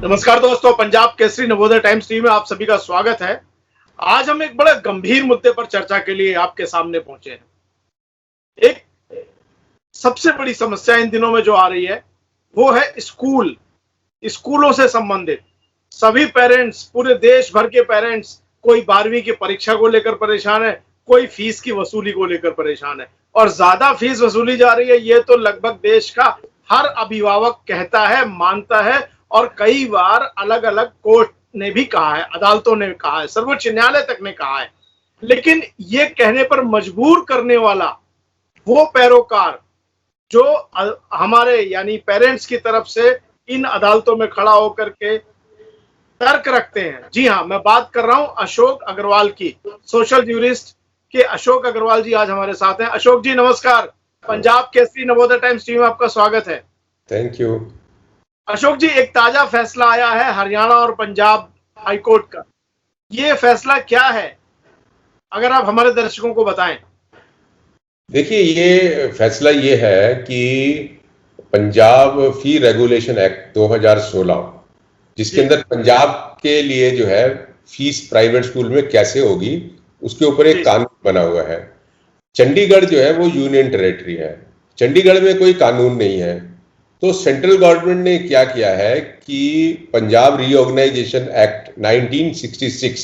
नमस्कार दोस्तों, Punjab Kesari Navodaya times TV में आप सभी का स्वागत है। आज हम एक बड़े गंभीर मुद्दे पर चर्चा के लिए आपके सामने पहुंचे हैं। एक सबसे बड़ी समस्या इन दिनों में जो आ रही है वो है स्कूलों से संबंधित सभी पेरेंट्स, पूरे देश भर के पेरेंट्स, कोई 12वीं की परीक्षा को लेकर परेशान है, कोई फीस की वसूली को लेकर परेशान है और ज्यादा फीस वसूली जा रही है। ये तो लगभग देश का हर अभिभावक कहता है, मानता है और कई बार अलग अलग कोर्ट ने भी कहा है, अदालतों ने कहा है, सर्वोच्च न्यायालय तक ने कहा है। लेकिन ये कहने पर मजबूर करने वाला वो पैरोकार जो हमारे यानी पेरेंट्स की तरफ से इन अदालतों में खड़ा होकर के तर्क रखते हैं। जी हाँ, मैं बात कर रहा हूं अशोक अग्रवाल की। सोशल ज्यूरिस्ट के अशोक अग्रवाल जी आज हमारे साथ हैं। अशोक जी नमस्कार, पंजाब केसरी नवोदय टाइम्स टीवी में आपका स्वागत है। Thank you. अशोक जी, एक ताजा फैसला आया है हरियाणा और पंजाब हाईकोर्ट का। ये फैसला क्या है, अगर आप हमारे दर्शकों को बताएं। देखिए, ये फैसला ये है कि पंजाब फी रेगुलेशन एक्ट 2016, जिसके अंदर पंजाब के लिए जो है फीस प्राइवेट स्कूल में कैसे होगी उसके ऊपर एक कानून बना हुआ है। चंडीगढ़ जो है वो यूनियन टेरेटरी है, चंडीगढ़ में कोई कानून नहीं है। तो सेंट्रल गवर्नमेंट ने क्या किया है कि पंजाब रीऑर्गेनाइजेशन एक्ट 1966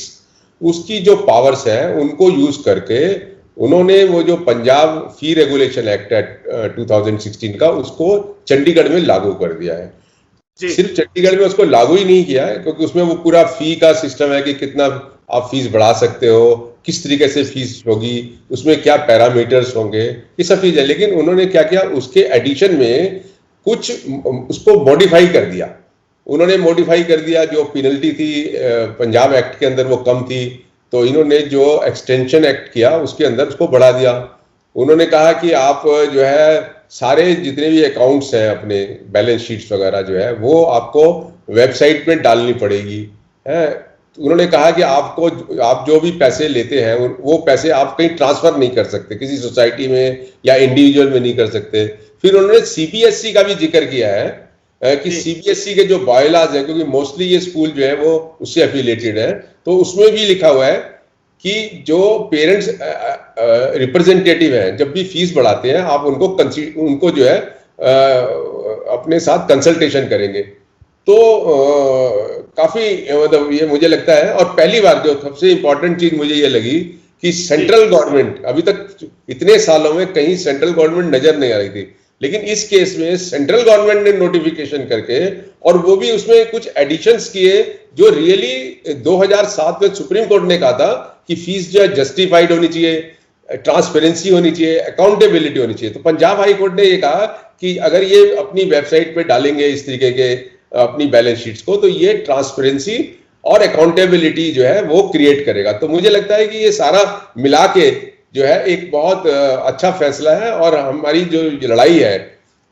उसकी जो पावर्स हैं उनको यूज करके उन्होंने वो जो पंजाब फी रेगुलेशन एक्ट है 2016 का, उसको चंडीगढ़ में लागू कर दिया है। सिर्फ चंडीगढ़ में उसको लागू ही नहीं किया है, क्योंकि उसमें वो पूरा फी का सिस्टम है कि कितना आप फीस बढ़ा सकते हो, किस तरीके से फीस होगी, उसमें क्या पैरामीटर्स होंगे, ये सब चीज है। लेकिन उन्होंने क्या किया, उसके एडिशन में कुछ उसको मॉडिफाई कर दिया। उन्होंने मॉडिफाई कर दिया, जो पेनल्टी थी पंजाब एक्ट के अंदर वो कम थी, तो इन्होंने जो एक्सटेंशन एक्ट किया उसके अंदर उसको बढ़ा दिया। उन्होंने कहा कि आप जो है सारे जितने भी अकाउंट्स हैं अपने बैलेंस शीट्स वगैरह जो है वो आपको वेबसाइट में डालनी पड़ेगी है। उन्होंने कहा कि आप जो भी पैसे लेते हैं वो पैसे आप कहीं ट्रांसफर नहीं कर सकते, किसी सोसाइटी में या इंडिविजुअल में नहीं कर सकते। फिर उन्होंने सीबीएसई का भी जिक्र किया है कि सीबीएसई के जो बायलाज हैं, क्योंकि मोस्टली ये स्कूल जो है वो उससे एफिलिएटेड है, तो उसमें भी लिखा हुआ है कि जो पेरेंट्स रिप्रेजेंटेटिव हैं जब भी फीस बढ़ाते हैं आप उनको जो है अपने साथ कंसल्टेशन करेंगे। तो काफी मतलब ये मुझे लगता है, और पहली बार जो सबसे इंपॉर्टेंट चीज मुझे ये लगी कि सेंट्रल गवर्नमेंट, अभी तक इतने सालों में कहीं सेंट्रल गवर्नमेंट नजर नहीं आ रही थी, लेकिन इस केस में सेंट्रल गवर्नमेंट ने नोटिफिकेशन करके और वो भी उसमें कुछ एडिशंस किए जो रियली 2007 में सुप्रीम कोर्ट ने कहा था कि फीस जो है जस्टिफाइड होनी चाहिए, ट्रांसपेरेंसी होनी चाहिए, अकाउंटेबिलिटी होनी चाहिए। तो पंजाब हाई कोर्ट ने ये कहा कि अगर ये अपनी वेबसाइट पे डालेंगे इस तरीके के अपनी बैलेंस शीट्स को, तो ये ट्रांसपेरेंसी और अकाउंटेबिलिटी जो है वो क्रिएट करेगा। तो मुझे लगता है कि ये सारा मिला के जो है एक बहुत अच्छा फैसला है। और हमारी जो लड़ाई है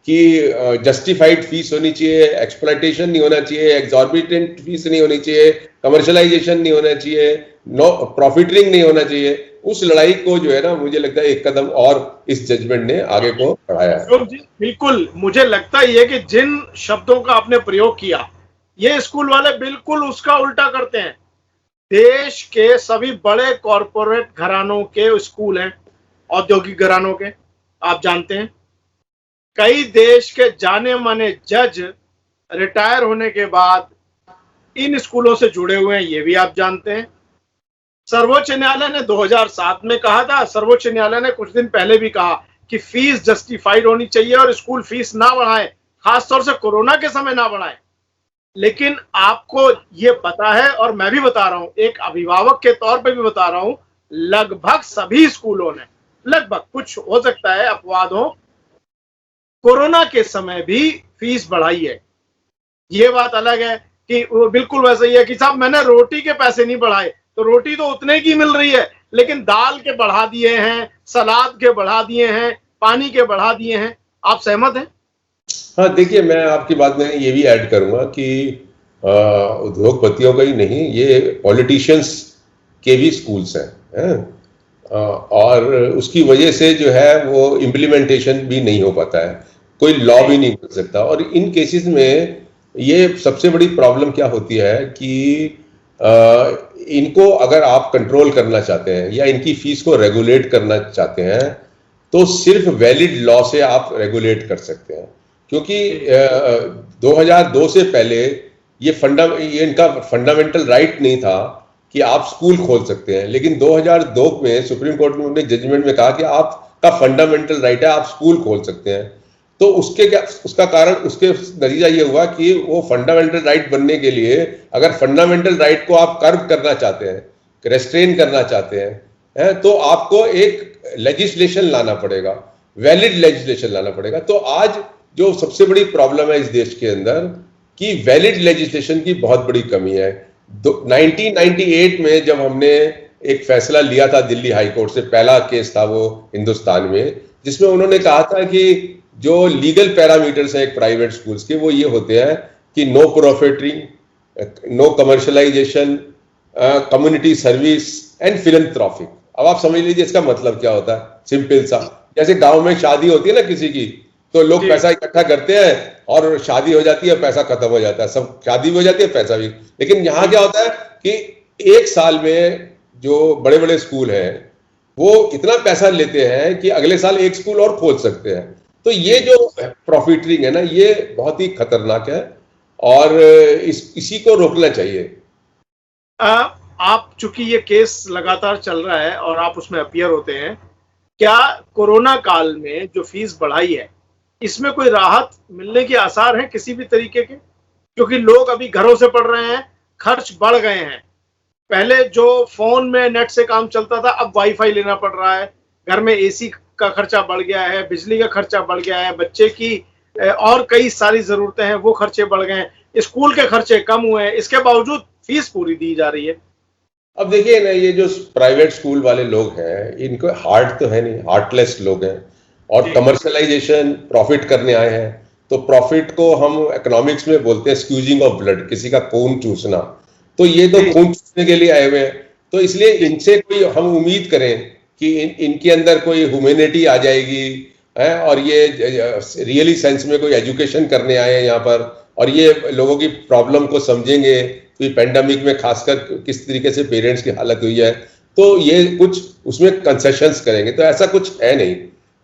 कि जस्टिफाइड फीस होनी चाहिए, एक्सप्लॉयटेशन नहीं होना चाहिए, एग्जॉर्बिटेंट फीस नहीं होनी चाहिए, कमर्शियलाइजेशन नहीं होना चाहिए, नो प्रॉफिटरिंग नहीं होना चाहिए, उस लड़ाई को जो है ना, मुझे लगता है एक कदम और इस जजमेंट ने आगे को बढ़ाया है। बिल्कुल, मुझे लगता है कि जिन शब्दों का आपने प्रयोग किया ये स्कूल वाले बिल्कुल उसका उल्टा करते हैं। देश के सभी बड़े कॉरपोरेट घरानों के स्कूल हैं, औद्योगिक घरानों के, आप जानते हैं। कई देश के जाने माने जज रिटायर होने के बाद इन स्कूलों से जुड़े हुए हैं, ये भी आप जानते हैं। सर्वोच्च न्यायालय ने 2007 में कहा था, सर्वोच्च न्यायालय ने कुछ दिन पहले भी कहा कि फीस जस्टिफाइड होनी चाहिए और स्कूल फीस ना बढ़ाएं, खासतौर से कोरोना के समय ना बढ़ाएं। लेकिन आपको ये पता है और मैं भी बता रहा हूं, एक अभिभावक के तौर पे भी बता रहा हूं, लगभग सभी स्कूलों ने, लगभग, कुछ हो सकता है अपवाद हो, कोरोना के समय भी फीस बढ़ाई है। ये बात अलग है कि वो बिल्कुल वैसा ही है कि साहब मैंने रोटी के पैसे नहीं बढ़ाए, तो रोटी तो उतने की मिल रही है, लेकिन दाल के बढ़ा दिए हैं, सलाद के बढ़ा दिए हैं, पानी के बढ़ा दिए हैं। आप सहमत हैं? हाँ, देखिए, मैं आपकी बात में ये भी ऐड करूंगा कि उद्योगपतियों का ही नहीं, ये पॉलिटिशियंस के भी स्कूल्स हैं और उसकी वजह से जो है वो इम्प्लीमेंटेशन भी नहीं हो पाता है, कोई लॉ भी नहीं बन सकता। और इन केसेस में ये सबसे बड़ी प्रॉब्लम क्या होती है कि इनको अगर आप कंट्रोल करना चाहते हैं या इनकी फीस को रेगुलेट करना चाहते हैं तो सिर्फ वैलिड लॉ से आप रेगुलेट कर सकते हैं, क्योंकि 2002 से पहले ये इनका फंडामेंटल राइट नहीं था कि आप स्कूल खोल सकते हैं, लेकिन 2002 में सुप्रीम कोर्ट ने अपने जजमेंट में कहा कि आपका फंडामेंटल राइट है, आप स्कूल खोल सकते हैं। तो उसका कारण, उसके नतीजा ये हुआ कि वो फंडामेंटल राइट बनने के लिए अगर फंडामेंटल राइट को आप कर्व करना चाहते हैं, रेस्ट्रेन करना चाहते हैं, तो आपको एक लेजिस्लेशन लाना पड़ेगा, वैलिड लेजिस्लेशन लाना पड़ेगा। तो आज जो सबसे बड़ी प्रॉब्लम है इस देश के अंदर कि वैलिड लेजिस्लेशन की बहुत बड़ी कमी है। 1998 में जब हमने एक फैसला लिया था दिल्ली हाई कोर्ट से, पहला केस था वो हिंदुस्तान में, जिसमें उन्होंने कहा था कि जो लीगल पैरामीटर्स हैं एक प्राइवेट स्कूल्स के, वो ये होते हैं कि no profiting, no commercialisation, community service and philanthropic. अब आप समझ लीजिए इसका मतलब क्या होता है, सिंपल सा। जैसे गांव में शादी होती है ना किसी की, तो लोग पैसा इकट्ठा करते हैं और शादी हो जाती है, पैसा खत्म हो जाता है, सब शादी भी हो जाती है, पैसा भी। लेकिन यहाँ क्या होता है कि एक साल में जो बड़े बड़े स्कूल हैं वो इतना पैसा लेते हैं कि अगले साल एक स्कूल और खोल सकते हैं। तो ये जो प्रॉफिटरिंग है ना, ये बहुत ही खतरनाक है और इसी को रोकना चाहिए। आप चूंकि ये केस लगातार चल रहा है और आप उसमें अपीयर होते हैं, क्या कोरोना काल में जो फीस बढ़ाई है इसमें कोई राहत मिलने के आसार हैं किसी भी तरीके के? क्योंकि लोग अभी घरों से पढ़ रहे हैं, खर्च बढ़ गए हैं। पहले जो फोन में नेट से काम चलता था, अब वाईफाई लेना पड़ रहा है, घर में एसी का खर्चा बढ़ गया है, बिजली का खर्चा बढ़ गया है, बच्चे की और कई सारी जरूरतें हैं वो खर्चे बढ़ गए हैं, स्कूल के खर्चे कम हुए हैं, इसके बावजूद फीस पूरी दी जा रही है। अब देखिए ना, ये जो प्राइवेट स्कूल वाले लोग हैं इनको हार्ट तो है नहीं, हार्टलेस लोग हैं और कमर्शलाइजेशन, प्रॉफिट करने आए हैं। तो प्रॉफिट को हम इकोनॉमिक्स में बोलते हैं स्क्यूजिंग ऑफ ब्लड, किसी का खून चूसना। तो ये तो खून चूसने के लिए आए हुए हैं, तो इसलिए इनसे कोई हम उम्मीद करें कि इनके अंदर कोई ह्यूमैनिटी आ जाएगी है, और ये रियली सेंस में कोई एजुकेशन करने आए हैं यहाँ पर और ये लोगों की प्रॉब्लम को समझेंगे कि पेंडेमिक में खासकर किस तरीके से पेरेंट्स की हालत हुई है, तो ये कुछ उसमें कंसेशंस करेंगे। तो ऐसा कुछ है नहीं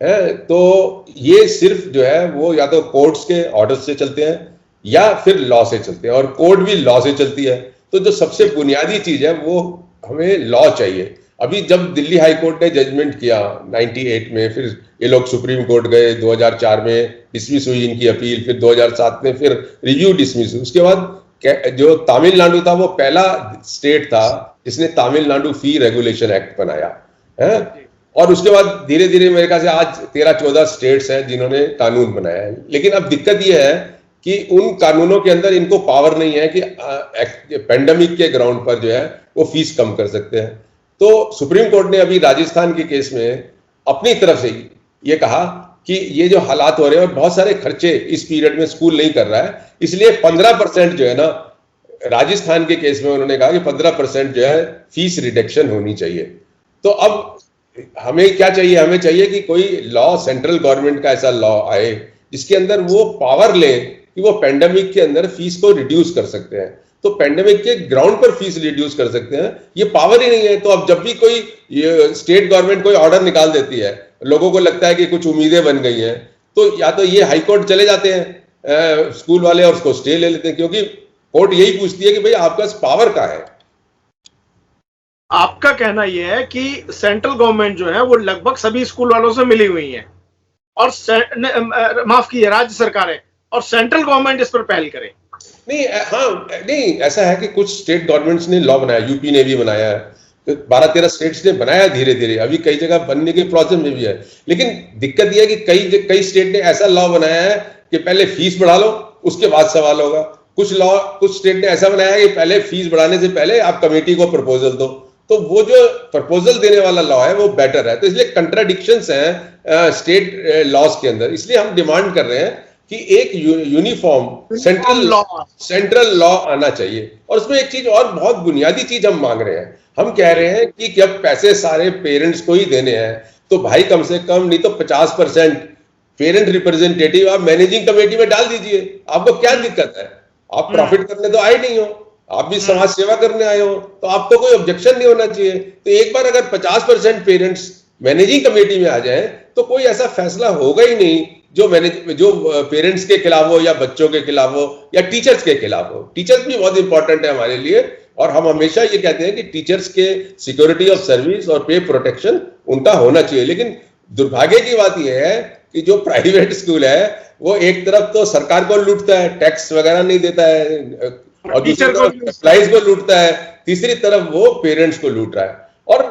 है। तो ये सिर्फ जो है वो या तो कोर्ट्स के ऑर्डर से चलते हैं या फिर लॉ से चलते हैं, और कोर्ट भी लॉ से चलती है। तो जो सबसे बुनियादी चीज है वो हमें लॉ चाहिए। अभी जब दिल्ली हाई कोर्ट ने जजमेंट किया 98 में, फिर ये लोग सुप्रीम कोर्ट गए, 2004 में डिसमिस हुई इनकी अपील, फिर 2007 में फिर रिव्यू डिसमिस हुई। उसके बाद जो तमिलनाडु था वो पहला स्टेट था जिसने तमिलनाडु फी रेगुलेशन एक्ट बनाया है, और उसके बाद धीरे धीरे मेरे ख्याल से आज 13-14 स्टेट्स हैं जिन्होंने कानून बनाया है। लेकिन अब दिक्कत यह है कि उन कानूनों के अंदर इनको पावर नहीं है कि पेंडेमिक के ग्राउंड पर जो है वो फीस कम कर सकते हैं। तो सुप्रीम कोर्ट ने अभी राजस्थान के केस में अपनी तरफ से ये कहा कि ये जो हालात हो रहे हैं और बहुत सारे खर्चे इस पीरियड में स्कूल नहीं कर रहा है, इसलिए 15% जो है ना, राजस्थान के केस में उन्होंने कहा कि 15% जो है फीस रिडक्शन होनी चाहिए। तो अब हमें क्या चाहिए, हमें चाहिए कि कोई लॉ, सेंट्रल गवर्नमेंट का ऐसा लॉ आए जिसके अंदर वो पावर ले कि वो पेंडेमिक के अंदर फीस को रिड्यूस कर सकते हैं। तो पेंडेमिक के ग्राउंड पर फीस रिड्यूस कर सकते हैं, ये पावर ही नहीं है। तो अब जब भी कोई स्टेट गवर्नमेंट कोई ऑर्डर निकाल देती है, लोगों को लगता है कि कुछ उम्मीदें बन गई हैं, तो या तो ये हाई कोर्ट चले जाते हैं स्कूल वाले और उसको स्टे ले लेते हैं, क्योंकि कोर्ट यही पूछती है कि भाई आपका पावर कहाँ है। आपका कहना यह है कि सेंट्रल गवर्नमेंट जो है वो लगभग सभी स्कूल वालों से मिली हुई है और माफ कीजिए राज्य सरकारें, और सेंट्रल गवर्नमेंट इस पर पहल करे। नहीं, हाँ, नहीं, ऐसा है कि कुछ स्टेट गवर्नमेंट्स ने लॉ बनाया, यूपी ने भी बनाया है, 12-13 स्टेट्स ने बनाया धीरे धीरे, अभी कई जगह बनने के प्रोसेस में भी है। लेकिन दिक्कत यह है कि कई स्टेट ने ऐसा लॉ बनाया है कि पहले फीस बढ़ा लो उसके बाद सवाल होगा। कुछ स्टेट ने ऐसा बनाया है कि पहले फीस बढ़ाने से पहले आप कमेटी को प्रपोजल दो। तो वो जो प्रपोजल देने वाला लॉ है वो बेटर है। तो इसलिए कंट्राडिक्शंस हैं स्टेट लॉज के अंदर। इसलिए हम डिमांड कर रहे हैं कि एक यूनिफॉर्म सेंट्रल लॉ आना चाहिए। और उसमें एक चीज और बहुत बुनियादी चीज हम मांग रहे हैं, हम कह रहे हैं कि जब पैसे सारे पेरेंट्स को ही देने हैं तो भाई कम से कम नहीं तो 50% पेरेंट रिप्रेजेंटेटिव आप मैनेजिंग कमेटी में डाल दीजिए, आपको क्या दिक्कत है? आप प्रॉफिट करने तो आए नहीं हो, आप भी समाज सेवा करने आए हो, तो आपको कोई ऑब्जेक्शन नहीं होना चाहिए। तो एक बार अगर 50% पेरेंट्स मैनेजिंग कमेटी में आ जाए तो कोई ऐसा फैसला होगा ही नहीं जो पेरेंट्स के खिलाफ हो या बच्चों के खिलाफ हो या टीचर्स के खिलाफ हो। टीचर्स भी बहुत इंपॉर्टेंट है हमारे लिए, और हम हमेशा ये कहते हैं कि टीचर्स के सिक्योरिटी ऑफ सर्विस और पे प्रोटेक्शन उनका होना चाहिए। लेकिन दुर्भाग्य की बात यह है कि जो प्राइवेट स्कूल है वो एक तरफ तो सरकार को लूटता है, टैक्स वगैरह नहीं देता है, और दूसरी तरफ एम्प्लॉइज को लूटता है, तीसरी तरफ वो पेरेंट्स को लूट रहा है, और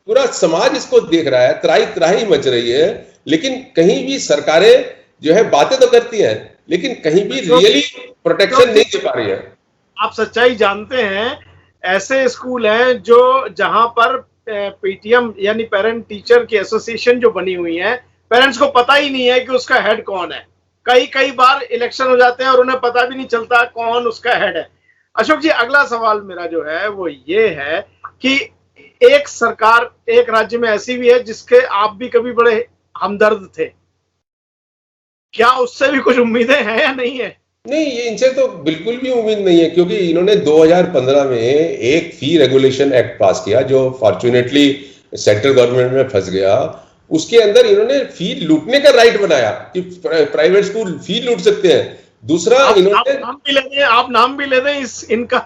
पूरा समाज इसको देख रहा है, त्राही त्राही मच रही है। लेकिन कहीं भी सरकारें जो है बातें तो करती हैं, लेकिन कहीं भी रियली प्रोटेक्शन नहीं दे पा रही है। आप सच्चाई जानते हैं, ऐसे स्कूल हैं जो जहां पर पीटीएम यानी पेरेंट टीचर की एसोसिएशन जो बनी हुई है, पेरेंट्स को पता ही नहीं है कि उसका हेड कौन है। कई बार इलेक्शन हो जाते हैं और उन्हें पता भी नहीं चलता कौन उसका हेड है। अशोक जी, अगला सवाल मेरा जो है वो ये है कि एक सरकार एक राज्य में ऐसी भी है जिसके आप भी कभी बड़े हमदर्द थे, क्या उससे भी कुछ उम्मीदें हैं या नहीं है? नहीं, ये इनसे तो बिल्कुल भी उम्मीद नहीं है, क्योंकि इन्होंने 2015 में एक फी रेगुलेशन एक्ट पास किया जो फॉर्चुनेटली सेंट्रल गवर्नमेंट में फंस गया। उसके अंदर इन्होंने फी लूटने का राइट बनाया कि प्राइवेट स्कूल फी लूट सकते हैं। दूसरा, इन्होंने आप नाम भी ले दें इनका।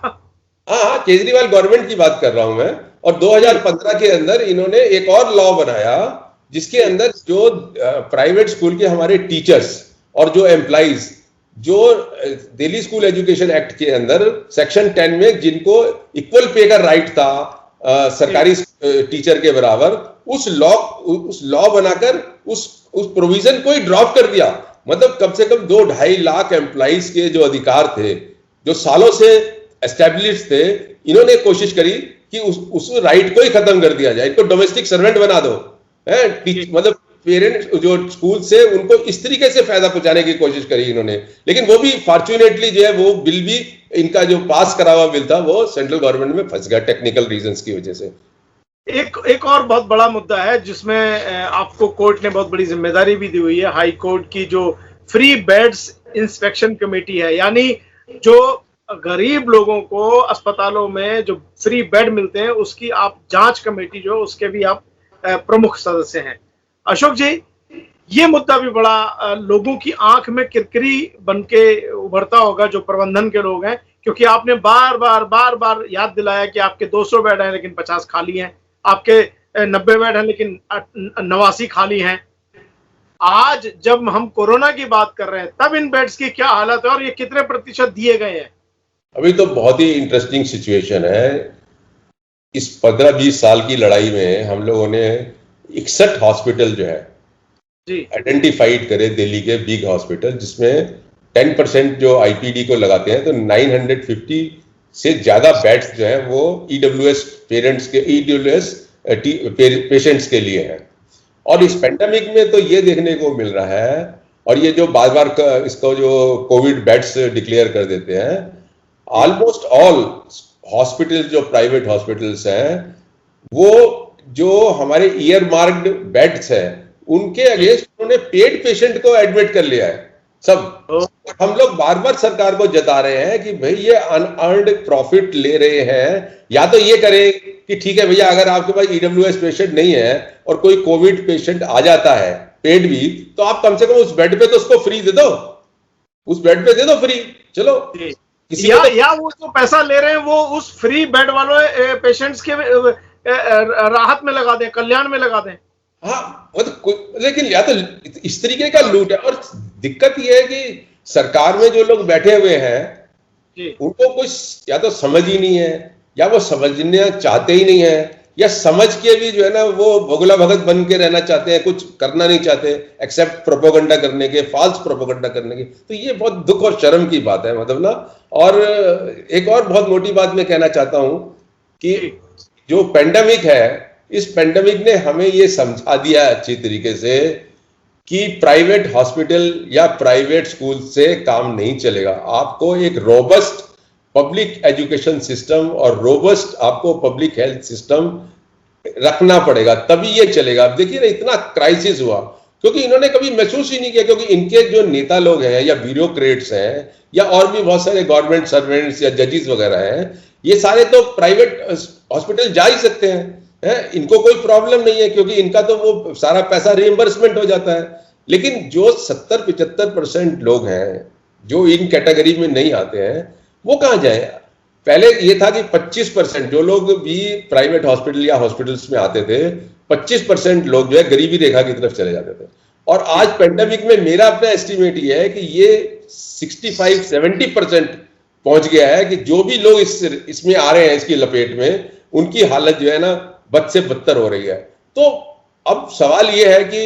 हाँ, केजरीवाल गवर्नमेंट की बात कर रहा हूं मैं। और 2015 के अंदर इन्होंने एक और लॉ बनाया जिसके अंदर जो प्राइवेट स्कूल के हमारे टीचर्स और जो एम्प्लॉइज, जो दिल्ली स्कूल एजुकेशन एक्ट के अंदर सेक्शन 10 में जिनको इक्वल पे का राइट था सरकारी टीचर के बराबर, उस लॉ बनाकर उस प्रोविजन को ही ड्रॉप कर दिया। मतलब कम से कम 2-2.5 लाख एम्प्लॉइज के जो अधिकार थे, जो सालों से एस्टेब्लिश थे, इन्होंने कोशिश करी कि उस राइट को ही खत्म कर दिया जाए, इनको डोमेस्टिक सर्वेंट बना दो। मतलब पेरेंट्स जो स्कूल से उनको इस तरीके से फायदा पहुंचाने की कोशिश करी इन्होंने। लेकिन वो भी फॉर्चुनेटली जो है वो बिल भी, इनका जो पास करा हुआ बिल था, वो सेंट्रल गवर्नमेंट में फंस गया टेक्निकल रीजंस की वजह से। एक और बहुत बड़ा मुद्दा है जिसमें आपको कोर्ट ने बहुत बड़ी जिम्मेदारी भी दी हुई है, हाई कोर्ट की जो फ्री बेड्स इंस्पेक्शन कमेटी है, यानी जो गरीब लोगों को अस्पतालों में जो फ्री बेड मिलते हैं उसकी आप जांच कमेटी जो उसके भी आप प्रमुख सदस्य हैं। अशोक जी, ये मुद्दा भी बड़ा लोगों की आंख में किरकिरी बनके उभरता होगा जो प्रबंधन के लोग हैं, क्योंकि आपने बार बार याद दिलाया कि आपके 200 बेड हैं लेकिन 50 खाली हैं, आपके 90 बेड हैं लेकिन 89 खाली हैं। आज जब हम कोरोना की बात कर रहे हैं तब इन बेड्स की क्या हालत है और ये कितने प्रतिशत दिए गए हैं? अभी तो बहुत ही इंटरेस्टिंग सिचुएशन है। इस 15-20 साल की लड़ाई में हम लोगों ने 61 हॉस्पिटल जो है आइडेंटिफाइड करे, दिल्ली के बिग हॉस्पिटल, जिसमें 10% जो आईपीडी को लगाते हैं, तो 950 से ज्यादा बेड्स जो है वो ईडब्ल्यूएस पेशेंट्स के लिए है। और इस पेंडेमिक में तो ये देखने को मिल रहा है, और ये जो बार बार इसको जो कोविड बेड्स डिक्लेयर कर देते हैं, ऑलमोस्ट ऑल हॉस्पिटल्स जो प्राइवेट हॉस्पिटल्स हैं, वो जो हमारे ईयर मार्क्ड बेड्स हैं उनके अगेंस्ट उन्होंने पेड पेशेंट को एडमिट कर लिया है सब। हम लोग बार बार सरकार को जता रहे हैं कि भाई ये अनअर्न्ड प्रॉफिट ले रहे हैं, या तो ये करें कि ठीक है भैया, अगर आपके पास ईडब्ल्यूएस पेशेंट नहीं है और कोई कोविड पेशेंट आ जाता है पेड भी, तो आप कम से कम उस बेड पे तो उसको फ्री दे दो, उस बेड पे दे दो फ्री, चलो। या वो जो पैसा ले रहे हैं वो उस फ्री बेड वाले पेशेंट्स के राहत में लगा दें, कल्याण में लगा दें। हाँ, लेकिन या तो इस तरीके का लूट है। और दिक्कत यह है कि सरकार में जो लोग बैठे हुए हैं उनको कुछ या तो समझ ही नहीं है, या वो समझना चाहते ही नहीं है, या समझ के भी जो है ना वो भोगला भगत बन के रहना चाहते हैं, कुछ करना नहीं चाहते एक्सेप्ट प्रोपोगंडा करने के, फाल्स प्रोपोगंडा करने के। तो ये बहुत दुख और शर्म की बात है, मतलब ना। और एक और बहुत मोटी बात मैं कहना चाहता हूं कि जो पेंडेमिक है, इस पेंडेमिक ने हमें ये समझा दिया अच्छी तरीके से कि प्राइवेट हॉस्पिटल या प्राइवेट स्कूल से काम नहीं चलेगा। आपको एक रोबस्ट पब्लिक एजुकेशन सिस्टम और रोबस्ट आपको पब्लिक हेल्थ सिस्टम रखना पड़ेगा, तभी ये चलेगा। अब देखिए ना, इतना क्राइसिस हुआ क्योंकि इन्होंने कभी महसूस ही नहीं किया, क्योंकि इनके जो नेता लोग हैं या ब्यूरोक्रेट्स हैं या और भी बहुत सारे गवर्नमेंट सर्वेंट्स या जजेस वगैरह हैं, ये सारे तो प्राइवेट हॉस्पिटल जा ही सकते हैं, इनको कोई प्रॉब्लम नहीं है, क्योंकि इनका तो वो सारा पैसा रिइंबर्समेंट हो जाता है। लेकिन जो 70-75% लोग हैं जो इन कैटेगरी में नहीं आते हैं, वो कहाँ जाए? पहले ये था कि 25% जो लोग भी प्राइवेट हॉस्पिटल या हॉस्पिटल्स में आते थे, 25% लोग जो है गरीबी रेखा की तरफ चले जाते थे। और आज पेंडेमिक में मेरा अपना एस्टिमेट ये है कि ये 65-70% पहुंच गया है कि जो भी लोग इसमें आ रहे हैं, इसकी लपेट में, उनकी हालत जो है ना बद से बदतर हो रही है। तो अब सवाल ये है कि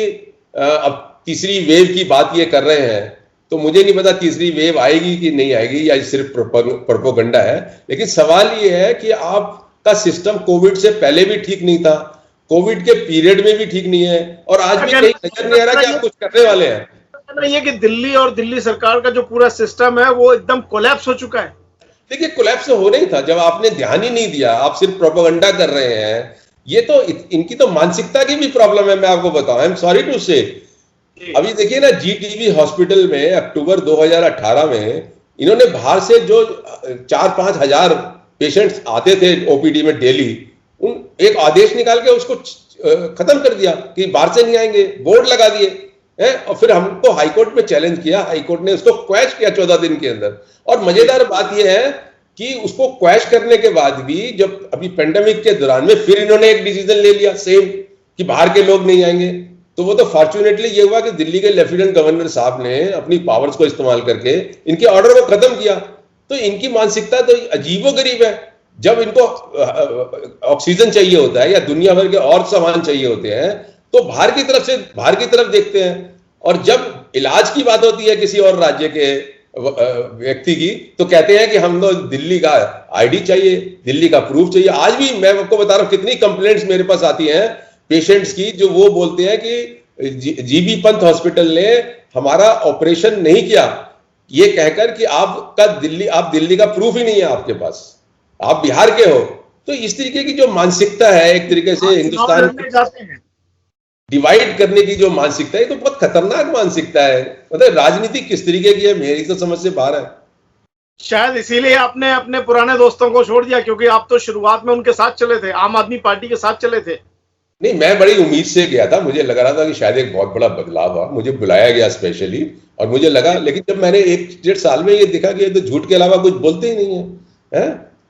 अब तीसरी वेव की बात ये कर रहे हैं, तो मुझे नहीं पता तीसरी वेव आएगी कि नहीं आएगी या सिर्फ प्रोपोगंडा है। लेकिन सवाल ये है कि आपका सिस्टम कोविड से पहले भी ठीक नहीं था, कोविड के पीरियड में भी ठीक नहीं है, और आज भी कहीं नजर नहीं आ रहा कि आप कुछ करने वाले हैं। ये कि दिल्ली और दिल्ली सरकार का जो पूरा सिस्टम है वो एकदम कोलैप्स हो चुका है। देखिए, कोलैप्स तो होना ही था जब आपने ध्यान ही नहीं दिया, आप सिर्फ प्रोपोगंडा कर रहे हैं। ये तो इनकी तो मानसिकता की भी प्रॉब्लम है, मैं आपको बताऊं। आई एम सॉरी टू से, अभी देखिए ना, जीटीबी हॉस्पिटल में अक्टूबर 2018 में इन्होंने बाहर से जो 4-5 हजार पेशेंट्स आते थे ओपीडी में डेली, एक आदेश निकाल के उसको खत्म कर दिया कि बाहर से नहीं आएंगे, बोर्ड लगा दिए, और फिर हमको हाईकोर्ट में चैलेंज किया, हाईकोर्ट ने उसको क्वैश किया 14 दिन के अंदर। और मजेदार बात यह है कि उसको क्वैश करने के बाद भी जब अभी पेंडेमिक के दौरान में फिर इन्होंने एक डिसीजन ले लिया सेम कि बाहर के लोग नहीं आएंगे। तो वो तो फॉर्चुनेटली ये हुआ कि दिल्ली के लेफ्टिनेंट गवर्नर साहब ने अपनी पावर्स को इस्तेमाल करके इनके ऑर्डर को खत्म किया। तो इनकी मानसिकता तो अजीबोगरीब है। जब इनको ऑक्सीजन चाहिए होता है या दुनिया भर के और सामान चाहिए होते हैं तो बाहर की तरफ देखते हैं, और जब इलाज की बात होती है किसी और राज्य के व्यक्ति की तो कहते हैं कि हम तो दिल्ली का आईडी चाहिए, दिल्ली का प्रूफ चाहिए। आज भी मैं आपको बता रहा हूं कितनी कंप्लेंट्स मेरे पास आती हैं पेशेंट्स की, जो वो बोलते हैं कि जीबी पंत हॉस्पिटल ने हमारा ऑपरेशन नहीं किया, ये कहकर कि आप दिल्ली का प्रूफ ही नहीं है आपके पास, आप बिहार के हो। तो इस तरीके की जो मानसिकता है, एक तरीके से हिंदुस्तान में डिवाइड करने की जो मानसिकता है, तो बहुत खतरनाक मानसिकता है। मतलब राजनीति किस तरीके की है, मेरी तो समझ से बाहर है। शायद इसीलिए आपने अपने पुराने दोस्तों को छोड़ दिया, क्योंकि आप तो शुरुआत में उनके साथ चले थे, आम आदमी पार्टी के साथ चले थे। नहीं, मैं बड़ी उम्मीद से गया था, मुझे लग रहा था कि शायद एक बहुत बड़ा बदलाव हुआ, मुझे बुलाया गया स्पेशली, और मुझे लगा, लेकिन जब मैंने 1-1.5 साल में ये देखा कि ये तो झूठ के अलावा कुछ बोलते ही नहीं है,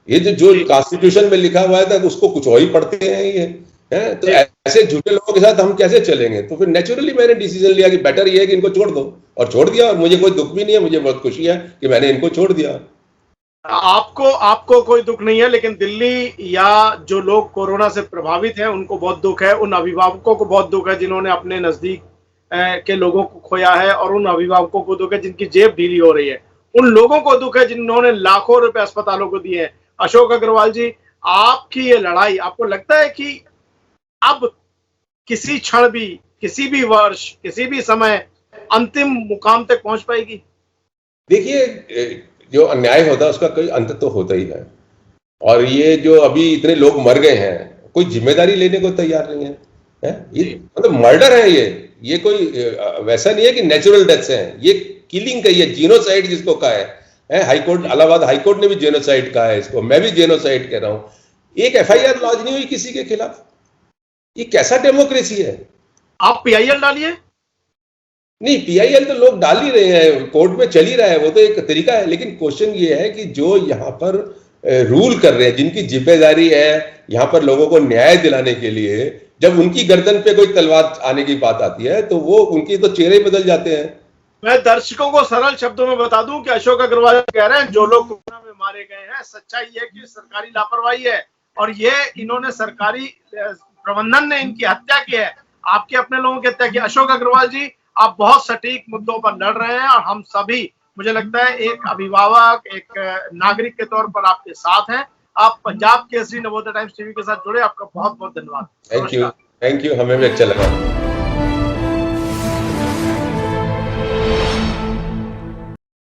ये जो कॉन्स्टिट्यूशन में लिखा हुआ है उसको कुछ और ही पढ़ते हैं ये, तो ऐसे झूठे लोगों के साथ हम कैसे चलेंगे। तो फिर नेचुरली मैंने डिसीजन लिया कि बेटर ये है कि इनको छोड़ दो, और छोड़ दिया। और मुझे कोई दुख भी नहीं है, मुझे बहुत खुशी है कि मैंने इनको छोड़ दिया। आपको कोई दुख नहीं है, लेकिन दिल्ली या जो लोग कोरोना से प्रभावित हैं उनको बहुत दुख है, उन अभिभावकों को बहुत दुख है जिन्होंने अपने नजदीक के लोगों को खोया है, और उन अभिभावकों को दुख है जिनकी जेब ढीली हो रही है, उन लोगों को दुख है जिन्होंने लाखों रुपए अस्पतालों को दिए हैं। अशोक अग्रवाल जी, आपकी ये लड़ाई, आपको लगता है कि अब किसी क्षण भी, किसी भी वर्ष, किसी भी समय अंतिम मुकाम तक पहुंच पाएगी? देखिए, जो अन्याय होता है उसका कोई अंत तो होता ही है, और ये जो अभी इतने लोग मर गए हैं, कोई जिम्मेदारी लेने को तैयार नहीं है, ये मतलब मर्डर है। ये कोई वैसा नहीं है कि नेचुरल डेथ्स हैं, ये किलिंग का, ये जीनोसाइड जिसको कहा है, हाईकोर्ट, इलाहाबाद हाईकोर्ट ने भी जेनोसाइड कहा है इसको, मैं भी जेनोसाइड कह रहा हूं। एक FIR लॉन्च नहीं हुई किसी के खिलाफ, ये कैसा डेमोक्रेसी है? आप PIL डालिए। नहीं, PIL तो लोग डाल ही रहे हैं, कोर्ट में चल ही रहा है, वो तो एक तरीका है। लेकिन क्वेश्चन ये है कि जो यहाँ पर रूल कर रहे हैं, जिनकी जिम्मेदारी है यहाँ पर लोगों को न्याय दिलाने के लिए, जब उनकी गर्दन पे कोई तलवार आने की बात आती है तो वो उनकी तो चेहरे ही बदल जाते हैं। मैं दर्शकों को सरल शब्दों में बता दूं कि अशोक अग्रवाल कह रहे हैं जो लोग कोरोना में मारे गए हैं, सच्चाई है कि सरकारी लापरवाही है, और ये इन्होंने सरकारी प्रबंधन ने इनकी हत्या की है, आपके अपने लोगों की हत्या की। अशोक अग्रवाल जी, आप बहुत सटीक मुद्दों पर लड़ रहे हैं, और हम सभी, मुझे लगता है एक अभिभावक, एक नागरिक के तौर पर आपके साथ हैं। आप पंजाब केसरी नवोदय टाइम्स टीवी के साथ जुड़े, आपका बहुत बहुत धन्यवाद। थैंक यू, हमें भी अच्छा लगा।